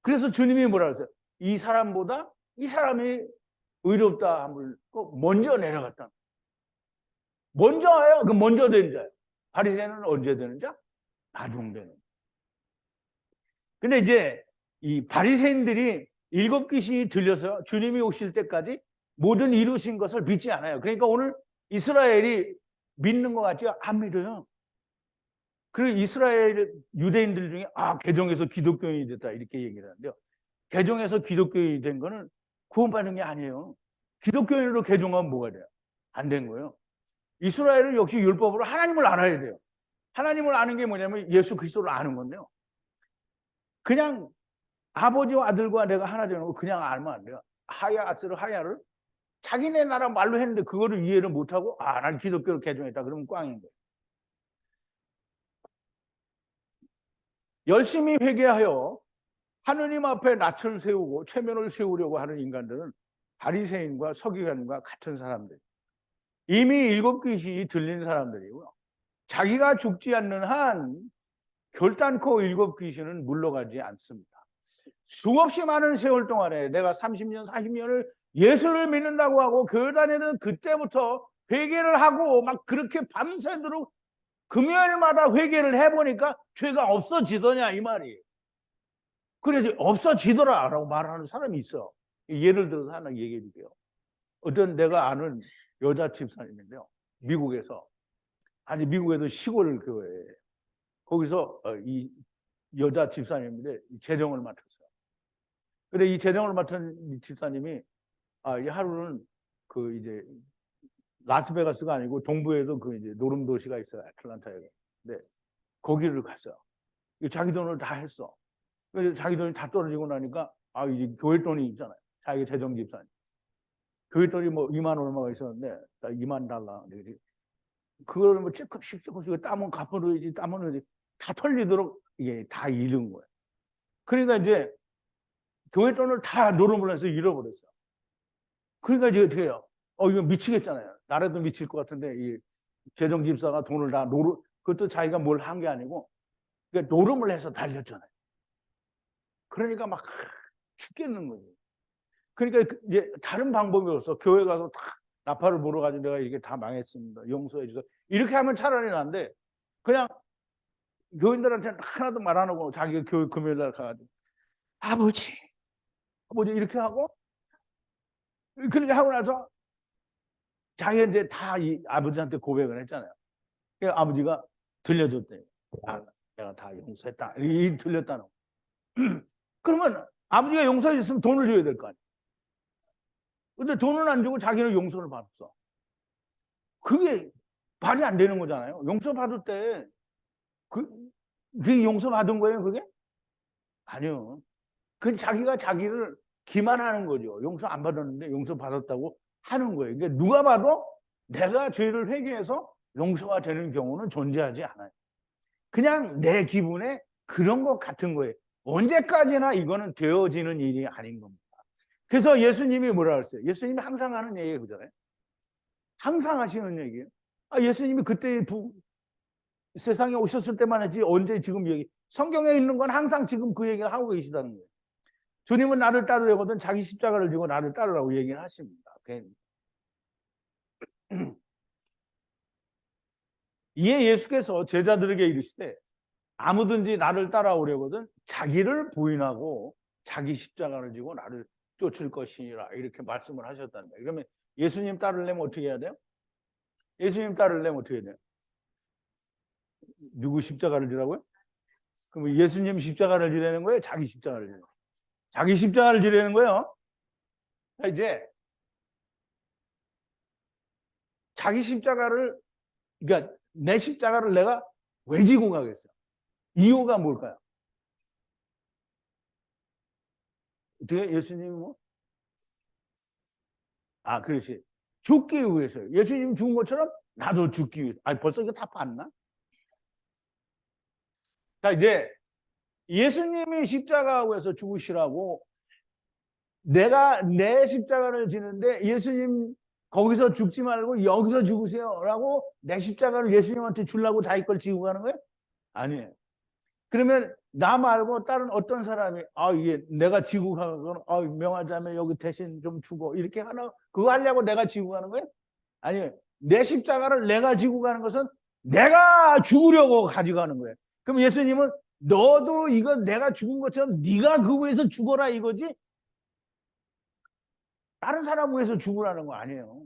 그래서 주님이 뭐라 그랬어요? 이 사람보다 이 사람이 의롭다 함을 먼저 내려갔다. 먼저 해요. 그 먼저 된 자예요. 바리새인은 언제 되는 자? 나중 되는. 근데 이제 이 바리새인들이 7 귀신이 들려서 주님이 오실 때까지 모든 이루신 것을 믿지 않아요. 그러니까 오늘 이스라엘이 믿는 것 같죠? 안 믿어요. 그리고 이스라엘 유대인들 중에 개종해서 기독교인이 됐다 이렇게 얘기를 하는데요. 개종해서 기독교인이 된 거는 구원받는 게 아니에요. 기독교인으로 개종하면 뭐가 돼요? 안 된 거예요. 이스라엘은 역시 율법으로 하나님을 알아야 돼요. 하나님을 아는 게 뭐냐면 예수 그리스도를 아는 건데요. 그냥 아버지와 아들과 내가 하나 되는 거 그냥 알면 안 돼요. 하야를 자기네 나라 말로 했는데 그거를 이해를 못하고 난 기독교를 개종했다 그러면 꽝인 거예요. 열심히 회개하여 하느님 앞에 낯을 세우고 체면을 세우려고 하는 인간들은 바리새인과 서기관과 같은 사람들, 이미 7 귀신이 들린 사람들이고요. 자기가 죽지 않는 한 결단코 7 귀신은 물러가지 않습니다. 수없이 많은 세월 동안에 내가 30년, 40년을 예수를 믿는다고 하고 교회 다니는 그때부터 회개를 하고 막 그렇게 밤새도록 금요일마다 회개를 해보니까 죄가 없어지더냐 이 말이에요. 그래 없어지더라라고 말하는 사람이 있어. 예를 들어서 하나 얘기해 줄게요. 어떤 내가 아는 여자 집사님인데요. 미국에서 아니 미국에도 시골 교회 거기서 이 여자 집사님인데 재정을 맡았어요. 근데 이 재정을 맡은 이 집사님이 이 하루는 그 이제 라스베가스가 아니고 동부에도 그 이제 노름 도시가 있어요. 애틀란타에. 근데 거기를 갔어요. 자기 돈을 다 했어. 그래서 자기 돈이 다 떨어지고 나니까 이제 교회 돈이 있잖아요. 자기 재정 집사님. 교회 돈이 뭐 2만 얼마가 있었는데 2만 달러. 그걸 뭐 조금씩 땀은 갚아줘야지 땀은 다 털리도록 이게 다 잃은 거예요. 그러니까 이제 교회 돈을 다 노름을 해서 잃어버렸어. 그러니까 이제 어떻게 해요? 이거 미치겠잖아요. 나라도 미칠 것 같은데 이 재정 집사가 돈을 다 그것도 자기가 뭘 한 게 아니고 그러니까 노름을 해서 달렸잖아요. 그러니까 막 죽겠는 거죠. 그러니까 이제 다른 방법이 없어. 교회 가서 다 나팔을 불어가지고 내가 이게 다 망했습니다. 용서해 주세요. 이렇게 하면 차라리 난데 그냥 교인들한테 하나도 말 안 하고 자기가 교회 금요일 날 가가지고 아버지 이렇게 하고 그렇게 하고 나서 자기가 이제 다 이 아버지한테 고백을 했잖아요. 그러니까 아버지가 들려줬대요. 내가 다 용서했다. 이 들렸다는 거. 그러면 아버지가 용서해 줬으면 돈을 줘야 될 거 아니에요. 근데 돈은 안 주고 자기는 용서를 받았어. 그게 말이 안 되는 거잖아요. 용서 받을 때 그게 용서 받은 거예요, 그게? 아니요. 그 자기가 자기를 기만하는 거죠. 용서 안 받았는데 용서 받았다고 하는 거예요. 그러니까 누가 봐도 내가 죄를 회개해서 용서가 되는 경우는 존재하지 않아요. 그냥 내 기분에 그런 것 같은 거예요. 언제까지나 이거는 되어지는 일이 아닌 겁니다. 그래서 예수님이 뭐라 그랬어요? 예수님이 항상 하는 얘기예요, 그잖아요. 항상 하시는 얘기예요. 예수님이 그때 세상에 오셨을 때만 했지 언제 지금 여기 성경에 있는 건 항상 지금 그 얘기를 하고 계시다는 거예요. 주님은 나를 따르려거든 자기 십자가를 지고 나를 따르라고 얘기를 하십니다. 이에 예수께서 제자들에게 이르시되 아무든지 나를 따라오려거든 자기를 부인하고 자기 십자가를 지고 나를 쫓을 것이니라 이렇게 말씀을 하셨다는 거예요. 그러면 예수님 따르려면 어떻게 해야 돼요? 예수님 따르려면 어떻게 해야 돼요? 누구 십자가를 지라고요? 그럼 예수님 십자가를 지라는 거예요? 자기 십자가를 지라는 거예요? 자기 십자가를 지라는 거예요. 이제 자기 십자가를 그러니까 내 십자가를 내가 왜 지고 가겠어요? 이유가 뭘까요? 어떻게 예수님이 뭐? 그렇지. 죽기 위해서요. 예수님 죽은 것처럼 나도 죽기 위해서. 벌써 이거 다 봤나? 자, 이제 예수님이 십자가에서 죽으시라고 내가 내 십자가를 지는데 예수님 거기서 죽지 말고 여기서 죽으세요라고 내 십자가를 예수님한테 주려고 자기 걸 지고 가는 거예요? 아니에요. 그러면 나 말고 다른 어떤 사람이 이게 내가 지고 가거나 명하자면 여기 대신 좀 주고 이렇게 하나 그거 하려고 내가 지고 가는 거예요? 아니에요. 내 십자가를 내가 지고 가는 것은 내가 죽으려고 가져가는 거예요. 그럼 예수님은 너도 이거 내가 죽은 것처럼 네가 그 위해서 죽어라 이거지 다른 사람 위해서 죽으라는 거 아니에요.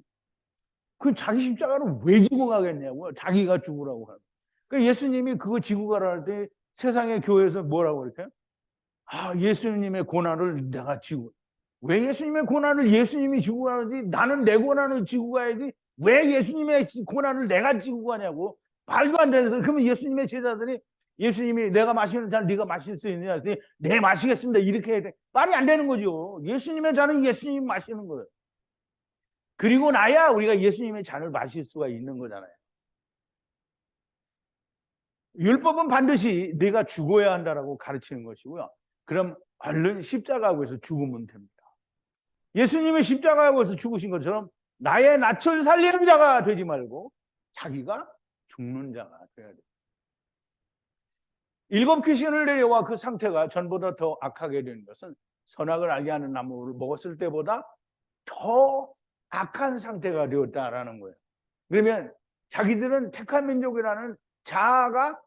그 자기 십자가를 왜 지고 가겠냐고요. 자기가 죽으라고 하는. 그러니까 예수님이 그거 지고 가라 할 때 세상의 교회에서 뭐라고 그럴까요? 예수님의 고난을 내가 지고. 왜 예수님의 고난을 예수님이 지고 가는지 나는 내 고난을 지고 가야지 왜 예수님의 고난을 내가 지고 가냐고. 말도 안 되는 소리. 그러면 예수님의 제자들이 예수님이 내가 마시는 잔을 네가 마실 수 있느냐? 네 마시겠습니다. 이렇게 해야 돼. 말이 안 되는 거죠. 예수님의 잔은 예수님이 마시는 거예요. 그리고 나야 우리가 예수님의 잔을 마실 수가 있는 거잖아요. 율법은 반드시 내가 죽어야 한다라고 가르치는 것이고요. 그럼 얼른 십자가에서 죽으면 됩니다. 예수님의 십자가에서 죽으신 것처럼 나의 낯을 살리는 자가 되지 말고 자기가 죽는 자가 되어야 돼요. 7 귀신을 내려와 그 상태가 전보다 더 악하게 되는 것은 선악을 알게 하는 나무를 먹었을 때보다 더 악한 상태가 되었다라는 거예요. 그러면 자기들은 택한 민족이라는 자아가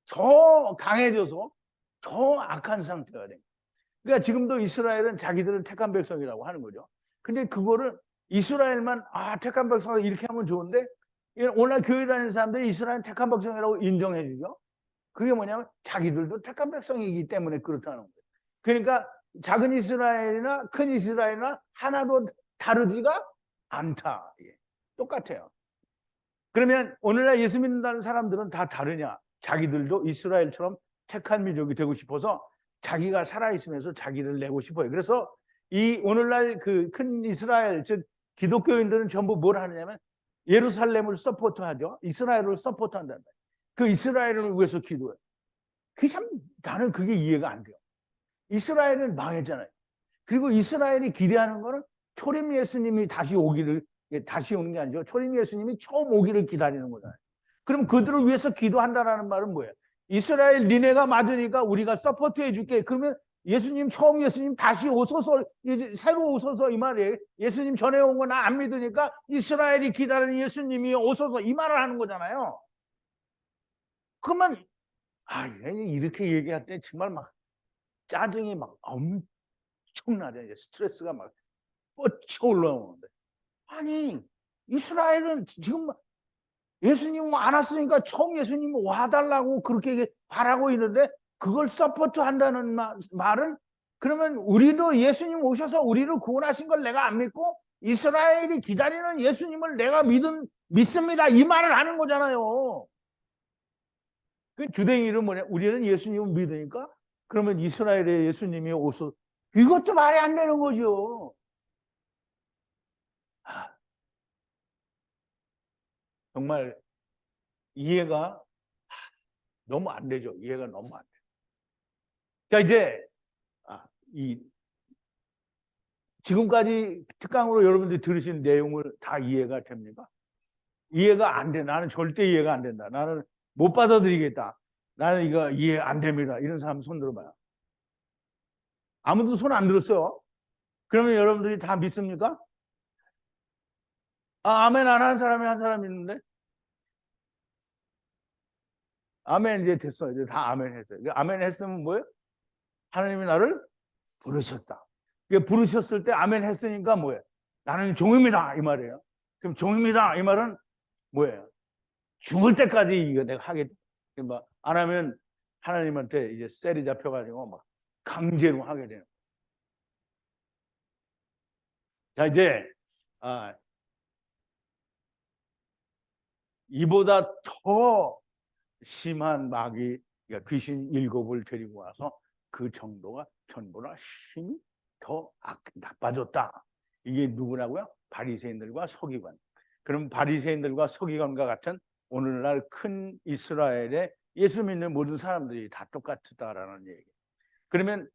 더 강해져서 더 악한 상태가 됩니다. 그러니까 지금도 이스라엘은 자기들은 택한 백성이라고 하는 거죠. 근데 그거를 이스라엘만 택한 백성 이렇게 하면 좋은데 오늘 교회 다니는 사람들이 이스라엘 택한 백성이라고 인정해 주죠. 그게 뭐냐면 자기들도 택한 백성이기 때문에 그렇다는 거예요. 그러니까 작은 이스라엘이나 큰 이스라엘이나 하나도 다르지가 않다. 똑같아요. 그러면 오늘날 예수 믿는다는 사람들은 다 다르냐? 자기들도 이스라엘처럼 택한 민족이 되고 싶어서 자기가 살아있으면서 자기를 내고 싶어요. 그래서 이 오늘날 그 큰 이스라엘, 즉 기독교인들은 전부 뭘 하느냐면 예루살렘을 서포트하죠. 이스라엘을 서포트한다. 그 이스라엘을 위해서 기도해요. 그게 참 나는 그게 이해가 안 돼요. 이스라엘은 망했잖아요. 그리고 이스라엘이 기대하는 거는 초림 예수님이 다시 오기를, 다시 오는 게 아니죠. 초림 예수님이 처음 오기를 기다리는 거잖아요. 그럼 그들을 위해서 기도한다라는 말은 뭐예요? 이스라엘 니네가 맞으니까 우리가 서포트 해줄게. 그러면 예수님, 처음 예수님 다시 오소서, 새로 오소서 이 말이에요. 예수님 전에 온 거 나 안 믿으니까 이스라엘이 기다리는 예수님이 오소서 이 말을 하는 거잖아요. 그러면 이렇게 얘기할 때 정말 막 짜증이 막 엄청나죠. 스트레스가 막 뻗쳐 올라오는데. 아니, 이스라엘은 지금 예수님 안 왔으니까 처음 예수님 와달라고 그렇게 바라고 있는데 그걸 서포트 한다는 말은 그러면 우리도 예수님 오셔서 우리를 구원하신 걸 내가 안 믿고 이스라엘이 기다리는 예수님을 내가 믿습니다. 이 말을 하는 거잖아요. 그 주댕이는 뭐냐? 우리는 예수님을 믿으니까 그러면 이스라엘의 예수님이 오셔서 이것도 말이 안 되는 거죠. 정말 이해가 너무 안 되죠. 이해가 너무 안 돼요. 자, 이제 지금까지 특강으로 여러분들이 들으신 내용을 다 이해가 됩니까? 이해가 안 돼. 나는 절대 이해가 안 된다. 나는 못 받아들이겠다. 나는 이거 이해 안 됩니다. 이런 사람 손 들어봐요. 아무도 손 안 들었어요. 그러면 여러분들이 다 믿습니까? 아멘 안 하는 사람이 한 사람 있는데? 아멘 이제 됐어. 이제 다 아멘 했어요. 아멘 했으면 뭐예요? 하나님이 나를 부르셨다. 부르셨을 때 아멘 했으니까 뭐예요? 나는 종입니다. 이 말이에요. 그럼 종입니다. 이 말은 뭐예요? 죽을 때까지 이거 내가 하겠다. 안 하면 하나님한테 이제 셀이 잡혀가지고 막 강제로 하게 돼요. 자, 이제, 이보다 더 심한 마귀, 그러니까 귀신 7을 데리고 와서 그 정도가 전보다 힘이 더 나빠졌다. 이게 누구라고요? 바리새인들과 서기관. 그럼 바리새인들과 서기관과 같은 오늘날 큰 이스라엘의 예수 믿는 모든 사람들이 다 똑같다라는 얘기. 그러면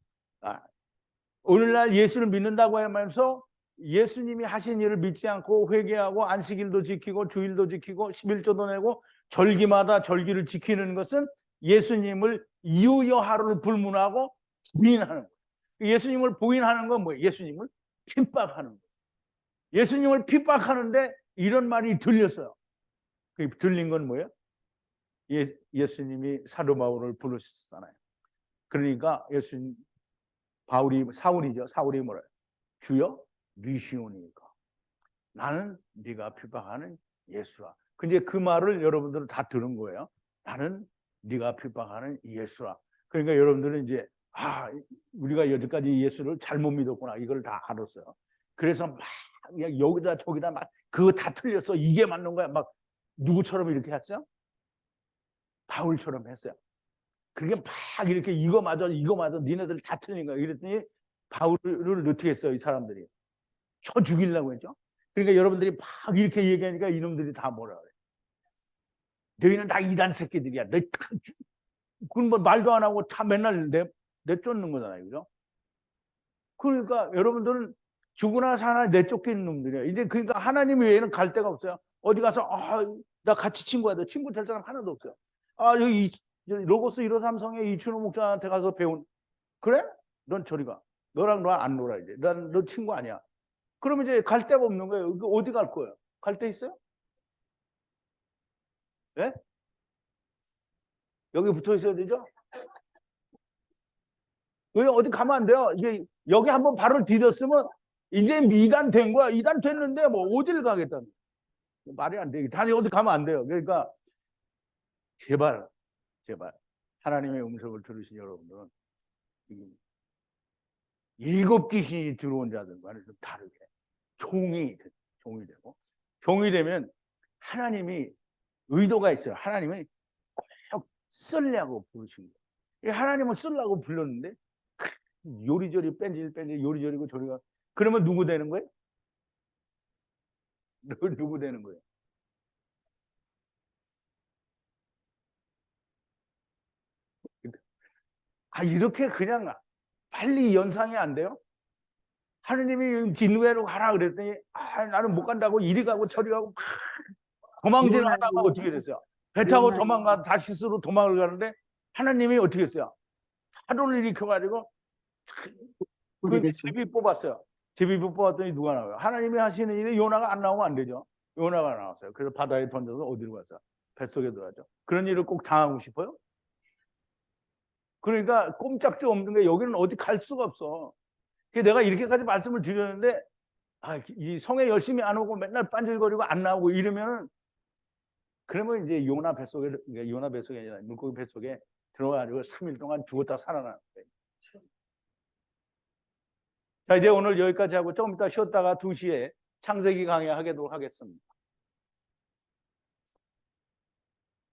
오늘날 예수를 믿는다고 하면서 예수님이 하신 일을 믿지 않고 회개하고 안식일도 지키고 주일도 지키고 11조도 내고 절기마다 절기를 지키는 것은 예수님을 이유여하를 불문하고 부인하는 거예요. 예수님을 부인하는 건 뭐예요? 예수님을 핍박하는 거예요. 예수님을 핍박하는데 이런 말이 들렸어요. 그 들린 건 뭐예요? 예수님이 사도 바울을 부르셨잖아요. 그러니까 예수님 사울이죠. 사울이 뭐래요? 주여 니시오니까 나는 네가 핍박하는 예수라. 근데 그 말을 여러분들은 다 들은 거예요. 나는 네가 핍박하는 예수라. 그러니까 여러분들은 이제 우리가 여태까지 예수를 잘못 믿었구나 이걸 다 알았어요. 그래서 막 여기다 저기다 막 그거 다 틀렸어. 이게 맞는 거야. 막 누구처럼 이렇게 했어요? 바울처럼 했어요. 그게 막 이렇게 이거 맞아 니네들 다 틀린 거야. 이랬더니 바울을 어떻게 했어요? 이 사람들이 쳐 죽이려고 했죠. 그러니까 여러분들이 막 이렇게 얘기하니까 이놈들이 다 뭐라 그래. 너희는 다 이단 새끼들이야. 그건 뭐 말도 안 하고 다 맨날 내쫓는 거잖아요. 그죠? 그러니까 여러분들은 죽으나 사나 내쫓기는 놈들이야. 이제 그러니까 하나님 외에는 갈 데가 없어요. 어디 가서 나 같이 친구야. 너 친구 될 사람 하나도 없어요. 여기 로고스 1호 삼성의 이춘호 목사한테 가서 배운. 그래? 넌 저리 가. 너랑 너 안 놀아 이제. 너 친구 아니야. 그러면 이제 갈 데가 없는 거예요. 어디 갈 거예요? 갈 데 있어요? 예? 여기 붙어 있어야 되죠? 여기 어디 가면 안 돼요. 이게 여기 한번 발을 디뎠으면 이제 이단 된 거야. 이단 됐는데 뭐 어디를 가겠다는. 말이 안 돼. 다시 어디 가면 안 돼요. 그러니까 제발 하나님의 음성을 들으신 여러분들은 일곱 귀신이 들어온 자들과는 좀 다르게 종이 되고, 종이 되면 하나님이 의도가 있어요. 하나님이 꼭 쓰려고 부르신 거예요. 하나님은 쓰려고 불렀는데 요리조리 뺀질 요리조리고 저리가, 그러면 누구 되는 거예요? 누구 되는 거예요? 이렇게 그냥 빨리 연상이 안 돼요? 하느님이 진외로 가라 그랬더니 나는 못 간다고 이리 가고 저리 가고 도망질 하다가 어떻게 됐어요? 배 타고 도망가 다시스로 도망을 가는데 하나님이 어떻게 했어요? 파도를 일으켜가지고 제비 뽑았어요. 제비 뽑았더니 누가 나와요? 하나님이 하시는 일에 요나가 안 나오면 안 되죠. 요나가 나왔어요. 그래서 바다에 던져서 어디로 갔어요? 뱃속에 들어가죠. 그런 일을 꼭 당하고 싶어요? 그러니까 꼼짝도 없는 게 여기는 어디 갈 수가 없어. 내가 이렇게까지 말씀을 드렸는데 이 성에 열심히 안 오고 맨날 빤질거리고 안 나오고 이러면, 그러면 이제 요나 뱃속에 아니라 물고기 뱃속에 들어가지고 3일 동안 죽었다 살아나는 거예요. 자, 이제 오늘 여기까지 하고 조금 이따 쉬었다가 2시에 창세기 강의하도록 하겠습니다.